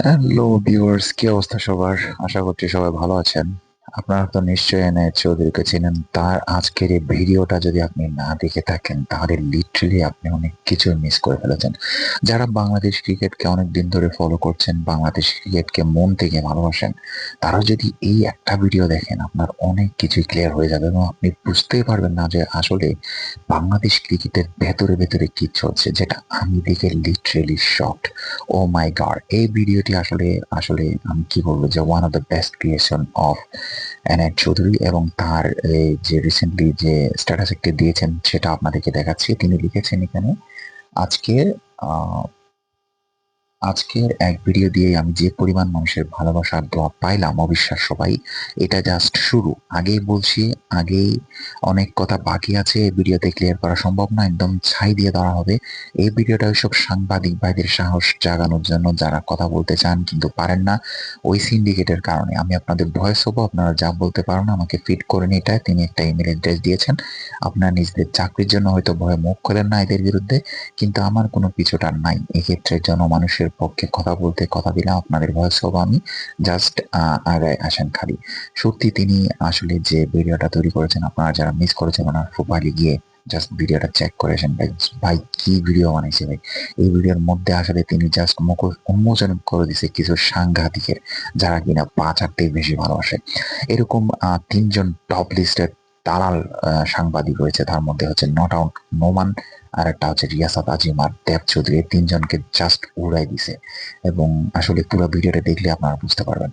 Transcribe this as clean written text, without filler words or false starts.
Hello viewers, কি অবস্থা সবার? আশা করছি সবাই ভালো আছেন। আপনারা তো নিশ্চয়ই এনায়েত চৌধুরীকে চেনেন। তার আজকের এই ভিডিওটা যদি আপনি না দেখে থাকেন তাহলে লিটারালি আপনি অনেক কিছু মিস করে ফেলেছেন। যারা বাংলাদেশ ক্রিকেটকে অনেক দিন ধরে ফলো করছেন, বাংলাদেশ ক্রিকেটকে মন থেকে ভালোবাসেন, তারা যদি এই একটা ভিডিও দেখেন আপনার অনেক কিছুই ক্লিয়ার হয়ে যাবে এবং আপনি বুঝতেই পারবেন না যে আসলে বাংলাদেশ ক্রিকেটের ভেতরে ভেতরে কি চলছে, যেটা আমি দেখে লিটারালি শকড। ও মাই গড, এই ভিডিওটি আসলে আসলে আমি কি বলবো যে one of the best creation of Enayet Chowdhury. এবং তার এই যে রিসেন্টলি যে স্ট্যাটাস একটি দিয়েছেন সেটা আপনাদেরকে দেখাচ্ছি। তিনি লিখেছেন এখানে, আজকে আহ আজকের এক ভিডিও দিয়ে আমি যে পরিমাণ মানুষের ভালোবাসা আর দোয়া পাইলাম, অবিশ্বাস্য ভাই। এটা জাস্ট শুরু। আগেই বলছি, আগেই অনেক কথা বাকি আছে। এই ভিডিওতে ক্লিয়ার করা সম্ভব না, একদম ছাই দিয়ে ধরা হবে। এই ভিডিওটা ওইসব সাংবাদিক ভাইদের সাহস জাগানোর জন্য যারা কথা বলতে চান কিন্তু পারেন না ওই সিন্ডিকেটের কারণে। আমি আপনাদের ভয়েস হবো, আপনারা যা বলতে পারো না আমাকে ফিড করেন। এটা তিনি একটা ইমেল অ্যাড্রেস দিয়েছেন। আপনার নিজেদের চাকরির জন্য হয়তো ভয়ে মুখ খোলেন না এদের বিরুদ্ধে, কিন্তু আমার কোনো পিছুটান নাই। এক্ষেত্রে জনমানুষের পক্ষে কথা বলতে কথা দিলাম, আপনাদের ভয়েস হবো আমি। জাস্ট আগায় আসেন খালি। সত্যি তিনি আসলে যে ভিডিওটা তৈরি করেছেন, আপনারা যারা মিস করেছেন ওনার প্রোফাইলে গিয়ে জাস্ট ভিডিওটা চেক করে আসেন ভাই। ভাই কি ভিডিও বানাইছে ভাই! এই ভিডিওর মধ্যে আসলে তিনি জাস্ট মুখ উন্মোচন করে দিছে কিছু সাংঘাতিকের, যারা কিনা 5-8 বেশি ভালোবাসে। এরকম তিনজন টপ লিস্টের দালাল সাংবাদিক রয়েছে। তার মধ্যে হচ্ছে নট আউট নোমান, আর একটা হচ্ছে রিয়াসাত আজিম আর দেব চৌধুরী। তিনজনকে জাস্ট উড়াই দিছে। এবং আসলে পুরো ভিডিওটা দেখলে আপনারা বুঝতে পারবেন।